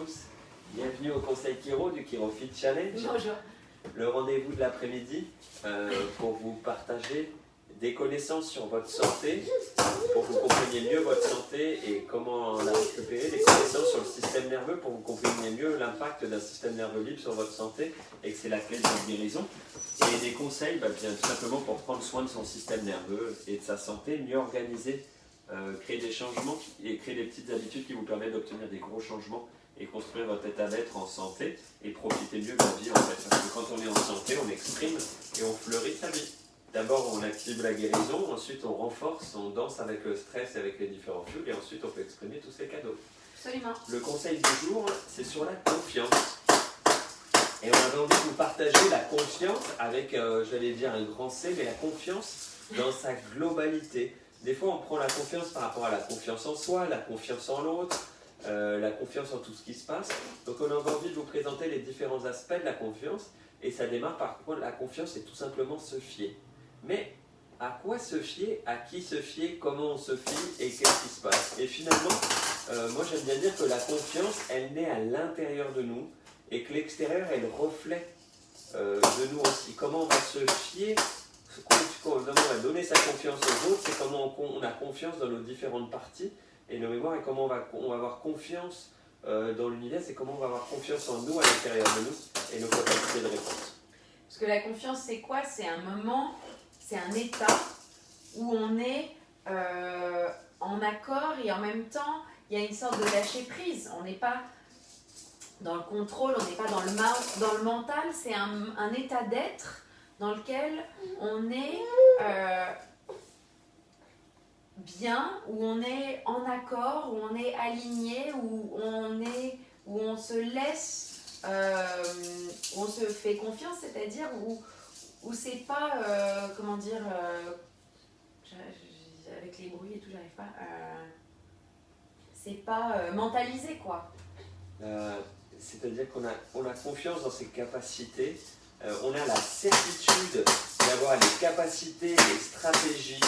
tous, bienvenue au Conseil Chiro du Chiro Fit Challenge. Bonjour. Le rendez-vous de l'après-midi pour vous partager des connaissances sur votre santé, pour que vous compreniez mieux votre santé et comment la récupérer, des connaissances sur le système nerveux pour que vous compreniez mieux l'impact d'un système nerveux libre sur votre santé et que c'est la clé de votre guérison. Et des conseils, bien tout simplement pour prendre soin de son système nerveux et de sa santé, mieux organiser, créer des changements et créer des petites habitudes qui vous permettent d'obtenir des gros changements et construire votre état d'être en santé et profiter mieux de la vie en fait. Parce que quand on est en santé, on exprime et on fleurit sa vie. D'abord, on active la guérison, ensuite on renforce, on danse avec le stress et avec les différents flux, et ensuite on peut exprimer tous ces cadeaux. Absolument. Le conseil du jour, c'est sur la confiance. Et on avait envie de vous partager la confiance avec, j'allais dire un grand C, mais la confiance dans sa globalité. Des fois, on prend la confiance par rapport à la confiance en soi, la confiance en l'autre, la confiance en tout ce qui se passe. Donc on avait envie de vous présenter les différents aspects de la confiance, et ça démarre par quoi la confiance, c'est tout simplement se fier. Mais à quoi se fier, à qui se fier, comment on se fie et qu'est-ce qui se passe. Et finalement, moi j'aime bien dire que la confiance, elle naît à l'intérieur de nous et que l'extérieur est le reflet de nous aussi. Comment on va se fier, comment on va donner sa confiance aux autres, c'est comment on a confiance dans nos différentes parties et nos mémoires, et comment on va avoir confiance dans l'univers, c'est comment on va avoir confiance en nous à l'intérieur de nous et nos capacités de réponse. Parce que la confiance, c'est quoi? C'est un moment, c'est un état où on est en accord et en même temps, il y a une sorte de lâcher prise. On n'est pas dans le contrôle, on n'est pas dans le mental, c'est un état d'être dans lequel on est bien, où on est en accord, où on est aligné, où on se laisse, où on se fait confiance, c'est-à-dire où c'est pas, comment dire, avec les bruits et tout, j'arrive pas, c'est pas mentalisé quoi. C'est-à-dire qu'on a confiance dans ses capacités, on a la certitude d'avoir les capacités, les stratégies.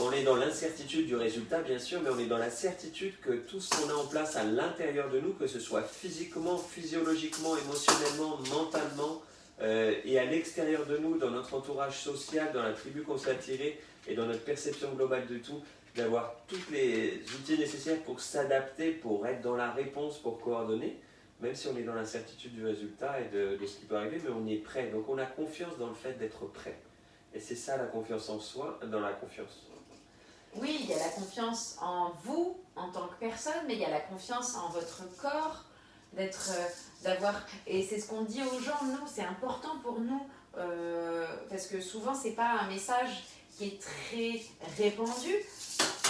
On est dans l'incertitude du résultat, bien sûr, mais on est dans la certitude que tout ce qu'on a en place à l'intérieur de nous, que ce soit physiquement, physiologiquement, émotionnellement, mentalement, et à l'extérieur de nous, dans notre entourage social, dans la tribu qu'on s'est attiré, et dans notre perception globale de tout, d'avoir tous les outils nécessaires pour s'adapter, pour être dans la réponse, pour coordonner, même si on est dans l'incertitude du résultat et de ce qui peut arriver, mais on est prêt. Donc on a confiance dans le fait d'être prêt. Et c'est ça la confiance en soi, dans la confiance. Oui, il y a la confiance en vous, en tant que personne, mais il y a la confiance en votre corps, d'avoir... Et c'est ce qu'on dit aux gens, nous, c'est important pour nous, parce que souvent, c'est pas un message qui est très répandu,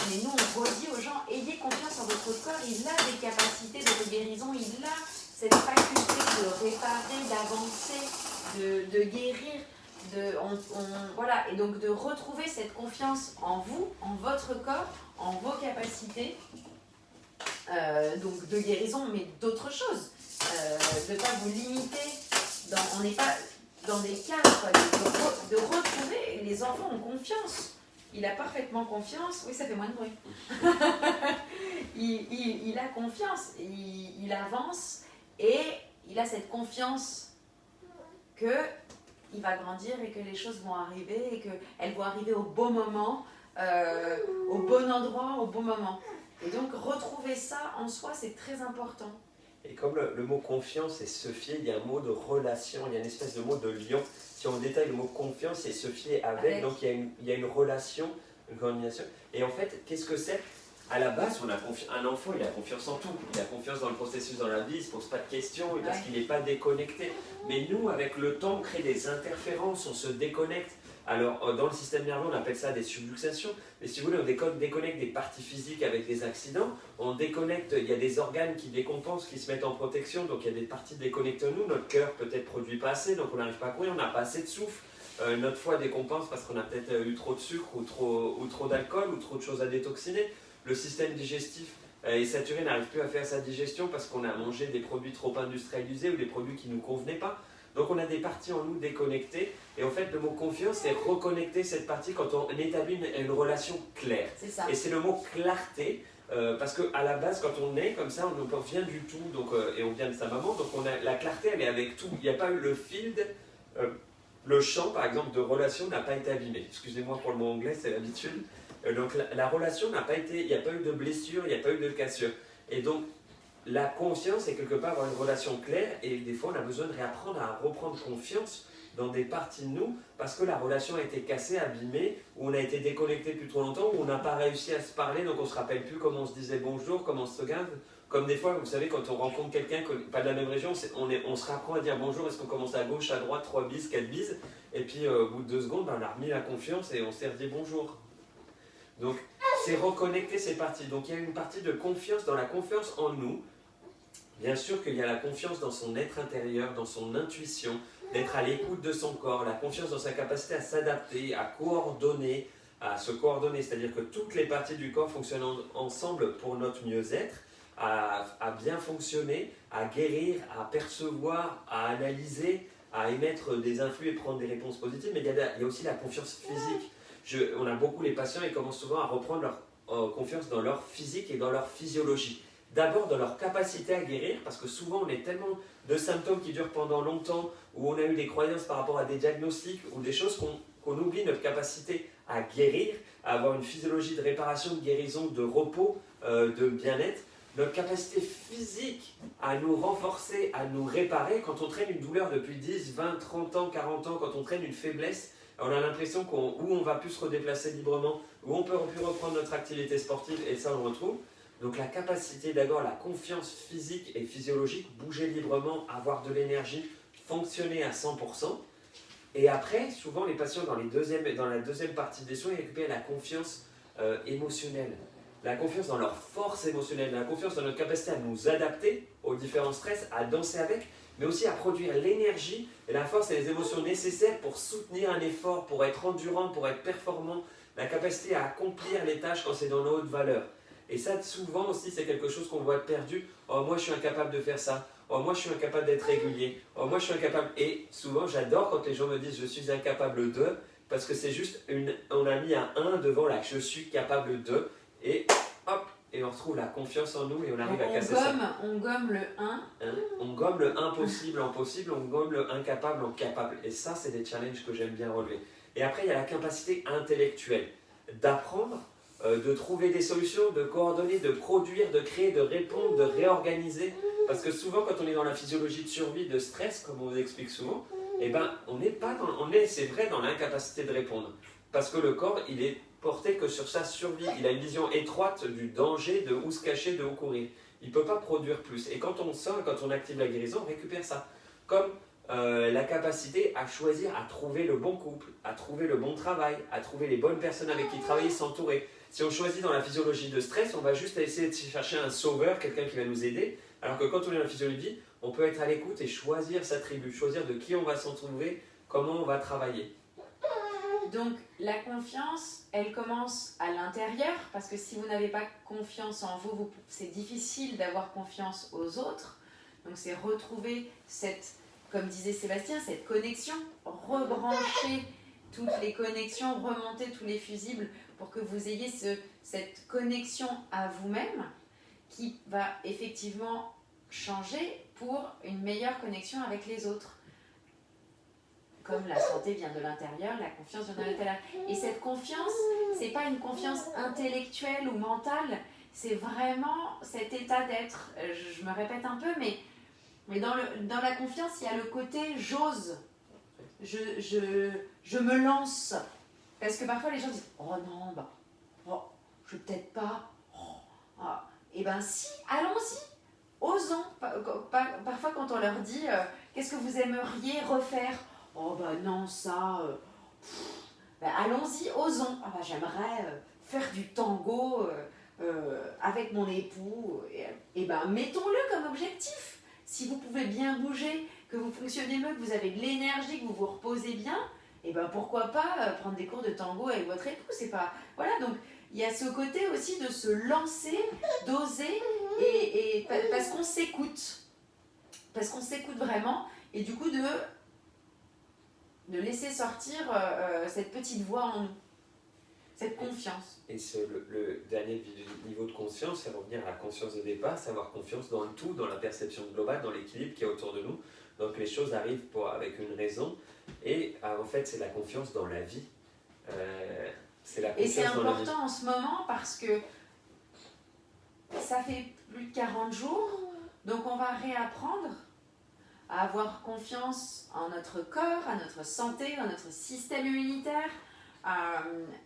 mais nous, on redit aux gens, ayez confiance en votre corps, il a des capacités de guérison, il a cette faculté de réparer, d'avancer, de guérir. Voilà, et donc de retrouver cette confiance en vous, en votre corps, en vos capacités, donc de guérison, mais d'autres choses. De ne pas vous limiter, on n'est pas dans des cadres, quoi, de retrouver, les enfants ont confiance. Il a parfaitement confiance, oui ça fait moins de bruit, il a confiance, il avance et il a cette confiance que il va grandir et que les choses vont arriver et qu'elles vont arriver au bon moment, au bon endroit, au bon moment. Et donc retrouver ça en soi, c'est très important. Et comme le mot confiance et se fier, il y a un mot de relation, il y a une espèce de mot de lien. Si on détaille le mot confiance et se fier avec, donc il y a une relation, une coordination. Et en fait, qu'est-ce que c'est? À la base, un enfant, il a confiance en tout. Il a confiance dans le processus dans la vie, il ne se pose pas de questions parce qu'il n'est pas déconnecté. Mais nous, avec le temps, on crée des interférences, on se déconnecte. Alors, dans le système nerveux, on appelle ça des subluxations. Mais si vous voulez, on déconnecte des parties physiques avec des accidents. On déconnecte, il y a des organes qui décompensent, qui se mettent en protection. Donc, il y a des parties déconnectées en nous. Notre cœur peut-être produit pas assez, donc on n'arrive pas à courir, on n'a pas assez de souffle. Notre foie décompense parce qu'on a peut-être eu trop de sucre ou trop d'alcool ou trop de choses à détoxiner. Le système digestif est saturé, n'arrive plus à faire sa digestion parce qu'on a mangé des produits trop industrialisés ou des produits qui ne nous convenaient pas. Donc on a des parties en nous déconnectées. Et en fait, le mot confiance, c'est reconnecter cette partie quand on établit une relation claire. C'est ça. Et c'est le mot clarté Parce qu'à la base, quand on est comme ça, on vient du tout, donc, et on vient de sa maman, donc la clarté, elle est avec tout. Il n'y a pas eu le field, le champ, par exemple, de relation n'a pas été abîmé. Excusez-moi pour le mot anglais, c'est l'habitude. Donc la relation n'a pas été, il n'y a pas eu de blessure, il n'y a pas eu de cassure. Et donc, la confiance est quelque part avoir une relation claire, et des fois, on a besoin de réapprendre à reprendre confiance dans des parties de nous, parce que la relation a été cassée, abîmée, ou on a été déconnecté depuis trop longtemps, ou on n'a pas réussi à se parler, donc on ne se rappelle plus comment on se disait bonjour, comment on se regarde. Comme des fois, vous savez, quand on rencontre quelqu'un pas de la même région, on se réapprend à dire bonjour, est-ce qu'on commence à gauche, à droite, 3 bises, 4 bises, et puis au bout de 2 secondes, on a remis la confiance et on s'est redit bonjour. Donc, c'est reconnecter ces parties. Donc, il y a une partie de confiance, dans la confiance en nous. Bien sûr qu'il y a la confiance dans son être intérieur, dans son intuition, d'être à l'écoute de son corps, la confiance dans sa capacité à s'adapter, à coordonner, à se coordonner, c'est-à-dire que toutes les parties du corps fonctionnent ensemble pour notre mieux-être, à bien fonctionner, à guérir, à percevoir, à analyser, à émettre des influx et prendre des réponses positives, mais il y a aussi la confiance physique. On a beaucoup les patients, ils commencent souvent à reprendre leur confiance dans leur physique et dans leur physiologie. D'abord dans leur capacité à guérir, parce que souvent on a tellement de symptômes qui durent pendant longtemps, où on a eu des croyances par rapport à des diagnostics ou des choses qu'on oublie notre capacité à guérir, à avoir une physiologie de réparation, de guérison, de repos, de bien-être, notre capacité physique à nous renforcer, à nous réparer. Quand on traîne une douleur depuis 10, 20, 30 ans, 40 ans, quand on traîne une faiblesse, on a l'impression où on va plus se redéplacer librement, où on peut plus reprendre notre activité sportive, et ça on le retrouve. Donc la capacité d'abord, la confiance physique et physiologique, bouger librement, avoir de l'énergie, fonctionner à 100%. Et après, souvent les patients dans la deuxième partie des soins, ils récupèrent la confiance émotionnelle. La confiance dans leur force émotionnelle, la confiance dans notre capacité à nous adapter aux différents stress, à danser avec, mais aussi à produire l'énergie et la force et les émotions nécessaires pour soutenir un effort, pour être endurant, pour être performant, la capacité à accomplir les tâches quand c'est dans nos hautes valeurs. Et ça, souvent aussi, c'est quelque chose qu'on voit perdu. Oh, moi, je suis incapable de faire ça. Oh, moi, je suis incapable d'être régulier. Oh, moi, je suis incapable. Et souvent, j'adore quand les gens me disent je suis incapable de, parce que c'est juste on a mis un 1 devant là, je suis capable de, et hop, et on retrouve la confiance en nous et on arrive à casser ça. On gomme le 1. On gomme le impossible en possible, on gomme le incapable en capable. Et ça, c'est des challenges que j'aime bien relever. Et après, il y a la capacité intellectuelle d'apprendre, de trouver des solutions, de coordonner, de produire, de créer, de répondre, de réorganiser. Parce que souvent, quand on est dans la physiologie de survie, de stress, comme on vous explique souvent, eh ben, c'est vrai, dans l'incapacité de répondre. Parce que le corps, il est porté que sur sa survie. Il a une vision étroite du danger, de où se cacher, de où courir. Il ne peut pas produire plus. Et quand on sort, quand on active la guérison, on récupère ça. Comme la capacité à choisir, à trouver le bon couple, à trouver le bon travail, à trouver les bonnes personnes avec qui travailler, s'entourer. Si on choisit dans la physiologie de stress, on va juste essayer de chercher un sauveur, quelqu'un qui va nous aider. Alors que quand on est dans la physiologie, on peut être à l'écoute et choisir sa tribu, choisir de qui on va s'entourer, comment on va travailler. Donc la confiance, elle commence à l'intérieur, parce que si vous n'avez pas confiance en vous, c'est difficile d'avoir confiance aux autres. Donc c'est retrouver cette, comme disait Sébastien, cette connexion, rebrancher toutes les connexions, remonter tous les fusibles pour que vous ayez cette connexion à vous-même qui va effectivement changer pour une meilleure connexion avec les autres. Comme la santé vient de l'intérieur, la confiance vient de l'intérieur. Et cette confiance, c'est pas une confiance intellectuelle ou mentale, c'est vraiment cet état d'être. Je me répète un peu, mais dans la confiance, il y a le côté j'ose, je me lance. Parce que parfois les gens disent oh non, je vais peut-être pas. Et ben si, allons-y, osons. Parfois quand on leur dit qu'est-ce que vous aimeriez refaire? Oh non, ça, allons-y, osons. J'aimerais faire du tango avec mon époux. Et mettons-le comme objectif. Si vous pouvez bien bouger, que vous fonctionnez mieux, que vous avez de l'énergie, que vous vous reposez bien, et pourquoi pas prendre des cours de tango avec votre époux. C'est pas... Voilà, donc il y a ce côté aussi de se lancer, d'oser, et parce qu'on s'écoute. Parce qu'on s'écoute vraiment, et du coup de laisser sortir cette petite voix en nous. cette confiance. Et le dernier niveau de conscience, c'est revenir à la conscience de départ, c'est avoir confiance dans le tout, dans la perception globale, dans l'équilibre qui est autour de nous. Donc les choses arrivent avec une raison. Et en fait, c'est la confiance dans la vie. C'est la Et c'est confiance dans la vie. important en ce moment parce que ça fait plus de 40 jours, donc on va réapprendre à avoir confiance en notre corps, à notre santé, dans notre système immunitaire.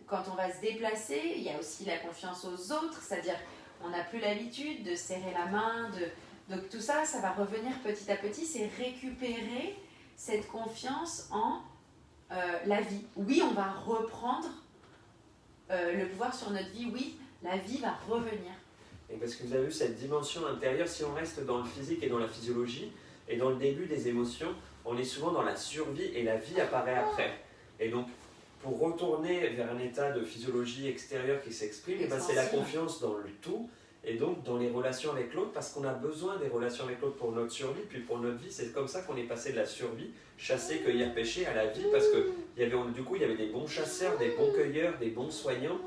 Quand on va se déplacer, il y a aussi la confiance aux autres, c'est-à-dire on n'a plus l'habitude de serrer la main, donc tout ça, ça va revenir petit à petit, c'est récupérer cette confiance en la vie. Oui, on va reprendre le pouvoir sur notre vie, oui, la vie va revenir. Et parce que vous avez vu cette dimension intérieure, si on reste dans le physique et dans la physiologie, et dans le début des émotions, on est souvent dans la survie et la vie apparaît après. Et donc, pour retourner vers un état de physiologie extérieure qui s'exprime, c'est la confiance dans le tout, et donc dans les relations avec l'autre, parce qu'on a besoin des relations avec l'autre pour notre survie, puis pour notre vie. C'est comme ça qu'on est passé de la survie, chasser, cueillir, pêcher, à la vie, parce que du coup, il y avait des bons chasseurs, des bons cueilleurs, des bons soignants,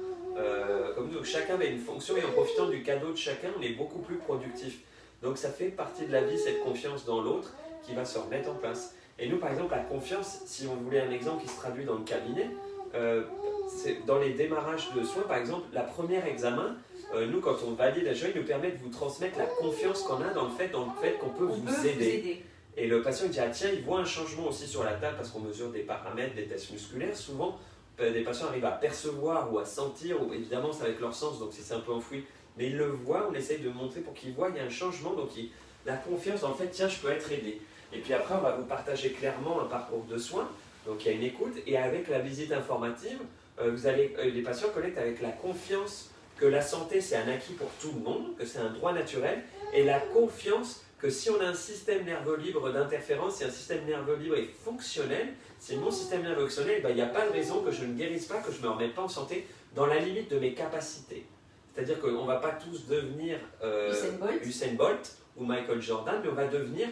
comme nous, chacun avait une fonction, et en profitant du cadeau de chacun, on est beaucoup plus productif. Donc ça fait partie de la vie, cette confiance dans l'autre, qui va se remettre en place. Et nous, par exemple, la confiance, si on voulait un exemple qui se traduit dans le cabinet, c'est dans les démarrages de soins, par exemple, la première examen, nous, quand on valide la joie, il nous permet de vous transmettre la confiance qu'on a dans le fait qu'on peut vous aider. Et le patient il dit, ah tiens, il voit un changement aussi sur la table parce qu'on mesure des paramètres, des tests musculaires. Souvent, des patients arrivent à percevoir ou à sentir, ou évidemment c'est avec leur sens, donc c'est un peu enfoui, mais ils le voient, on essaye de montrer pour qu'ils voient, il y a un changement, donc la confiance en fait, tiens, je peux être aidé. Et puis après, on va vous partager clairement un parcours de soins, donc il y a une écoute, et avec la visite informative, les patients connectent avec la confiance que la santé c'est un acquis pour tout le monde, que c'est un droit naturel, et la confiance que si on a un système nerveux libre d'interférence, si un système nerveux libre est fonctionnel, si mon système nerveux est fonctionnel, il n'y a pas de raison que je ne guérisse pas, que je ne me remette pas en santé dans la limite de mes capacités. C'est-à-dire qu'on ne va pas tous devenir Usain Bolt ou Michael Jordan, mais on va devenir,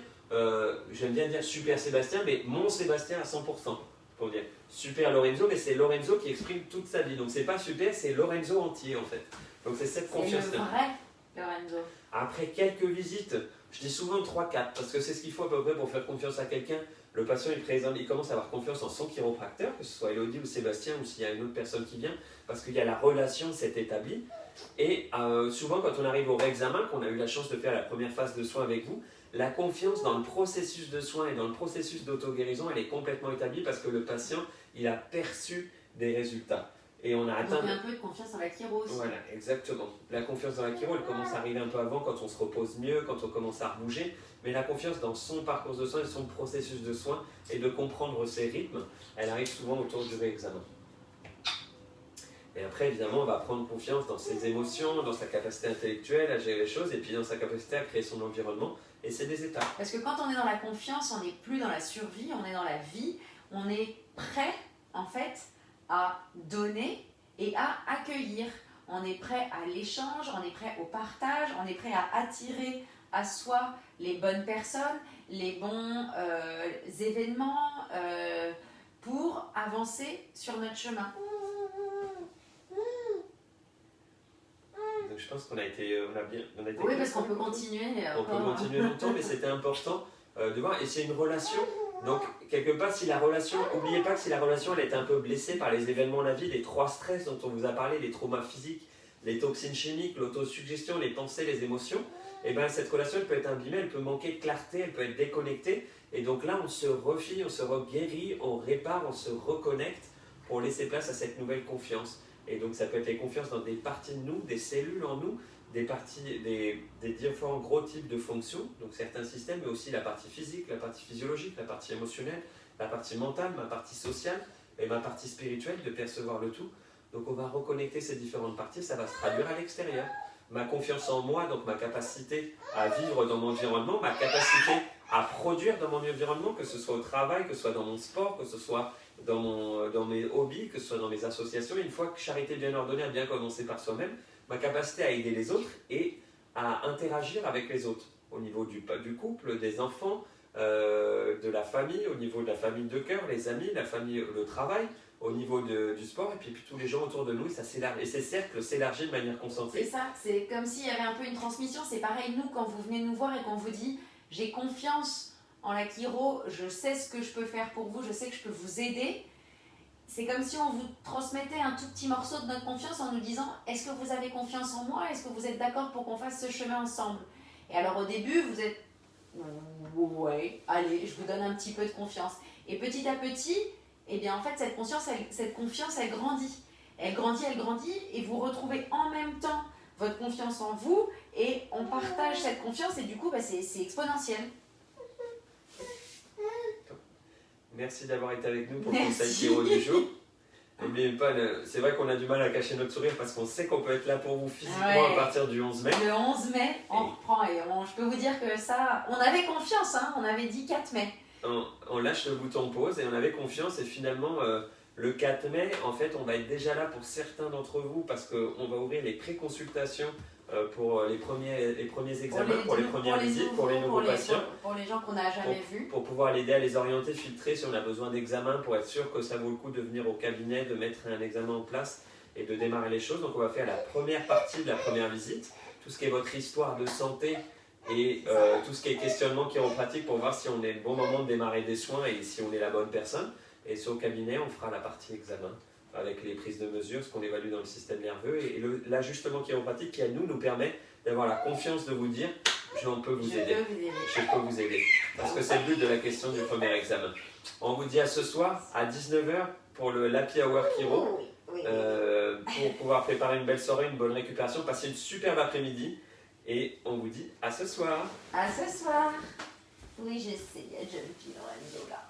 j'aime bien dire Super Sébastien, mais mon Sébastien à 100%. Pour dire Super Lorenzo, mais c'est Lorenzo qui exprime toute sa vie. Donc c'est pas super, c'est Lorenzo entier en fait. Donc c'est cette confiance-là. C'est le vrai Lorenzo. Après quelques visites, je dis souvent 3-4, parce que c'est ce qu'il faut à peu près pour faire confiance à quelqu'un. Le patient il commence à avoir confiance en son chiropracteur, que ce soit Elodie ou Sébastien, ou s'il y a une autre personne qui vient, parce qu'il y a la relation s'est établie. Et souvent quand on arrive au réexamen, qu'on a eu la chance de faire la première phase de soins avec vous, la confiance dans le processus de soins et dans le processus d'auto-guérison, elle est complètement établie parce que le patient, il a perçu des résultats. Et on a atteint... Donc il y a un peu de confiance dans la chiro aussi. Voilà, exactement. La confiance dans la chiro, elle commence à arriver un peu avant, quand on se repose mieux, quand on commence à bouger. Mais la confiance dans son parcours de soins et son processus de soins et de comprendre ses rythmes, elle arrive souvent autour du réexamen. Et après, évidemment, on va prendre confiance dans ses émotions, dans sa capacité intellectuelle à gérer les choses, et puis dans sa capacité à créer son environnement. Et c'est des étapes. Parce que quand on est dans la confiance, on n'est plus dans la survie, on est dans la vie. On est prêt, en fait, à donner et à accueillir. On est prêt à l'échange, on est prêt au partage, on est prêt à attirer à soi les bonnes personnes, les bons événements pour avancer sur notre chemin. Donc je pense qu'on a été bien. Oui, parce qu'on peut continuer. On peut continuer longtemps, mais c'était important de voir. Et c'est une relation. Donc, quelque part, si la relation, n'oubliez pas que si la relation elle est un peu blessée par les événements de la vie, les 3 stress dont on vous a parlé, les traumas physiques, les toxines chimiques, l'autosuggestion, les pensées, les émotions, et bien cette relation elle peut être abîmée, elle peut manquer de clarté, elle peut être déconnectée. Et donc là, on se refie, on se reguérit, on répare, on se reconnecte pour laisser place à cette nouvelle confiance. Et donc ça peut être les confiances dans des parties de nous, des cellules en nous, des différents gros types de fonctions, donc certains systèmes, mais aussi la partie physique, la partie physiologique, la partie émotionnelle, la partie mentale, ma partie sociale et ma partie spirituelle, de percevoir le tout. Donc on va reconnecter ces différentes parties, ça va se traduire à l'extérieur. Ma confiance en moi, donc ma capacité à vivre dans mon environnement, ma capacité à produire dans mon environnement, que ce soit au travail, que ce soit dans mon sport, que ce soit dans mes hobbies, que ce soit dans mes associations. Une fois que Charité bien ordonnée a bien commencé par soi-même, ma capacité à aider les autres et à interagir avec les autres, au niveau du couple, des enfants, de la famille, au niveau de la famille de cœur, les amis, la famille, le travail, au niveau du sport, et puis tous les gens autour de nous, ça s'élargit. Et ces cercles s'élargissent de manière C'est concentrée. ça, c'est comme s'il y avait un peu une transmission. C'est pareil, nous, quand vous venez nous voir et qu'on vous dit j'ai confiance en la chiro, je sais ce que je peux faire pour vous, je sais que je peux vous aider. C'est comme si on vous transmettait un tout petit morceau de notre confiance en nous disant est-ce que vous avez confiance en moi? Est-ce que vous êtes d'accord pour qu'on fasse ce chemin ensemble? Et alors au début, vous êtes ouais, allez, je vous donne un petit peu de confiance. Et petit à petit, eh bien en fait, cette confiance, elle grandit. Elle grandit, et vous retrouvez en même temps votre confiance en vous, et on partage cette confiance, et du coup, c'est exponentiel. Merci d'avoir été avec nous pour le Merci. conseil chiro du jour. N'oubliez pas, c'est vrai qu'on a du mal à cacher notre sourire parce qu'on sait qu'on peut être là pour vous physiquement Ouais. à partir du 11 mai. Le 11 mai, on reprend, et je peux vous dire que ça, on avait confiance, hein, on avait dit 4 mai. On lâche le bouton pause et on avait confiance, et finalement le 4 mai, en fait, on va être déjà là pour certains d'entre vous parce qu'on va ouvrir les pré-consultations pour les premiers examens, pour les premières visites, pour les nouveaux patients. Pour les gens qu'on n'a jamais vus. Pour pouvoir l'aider à les orienter, filtrer si on a besoin d'examens, pour être sûr que ça vaut le coup de venir au cabinet, de mettre un examen en place et de démarrer les choses. Donc on va faire la première partie de la première visite, tout ce qui est votre histoire de santé et tout ce qui est questionnement chiropratique pour voir si on est le bon moment de démarrer des soins et si on est la bonne personne. Et sur le cabinet, on fera la partie examen avec les prises de mesure, ce qu'on évalue dans le système nerveux et l'ajustement chiropratique qui à nous permet d'avoir la confiance de vous dire je peux vous aider. Je peux vous aider. Parce que c'est le but de la question du premier examen. On vous dit à ce soir à 19h pour le l'Happy Hour Chiro. Pour pouvoir préparer une belle soirée, une bonne récupération, passer une superbe après-midi. Et on vous dit à ce soir. À ce soir. Oui, je sais, il y a John Lorenzo là.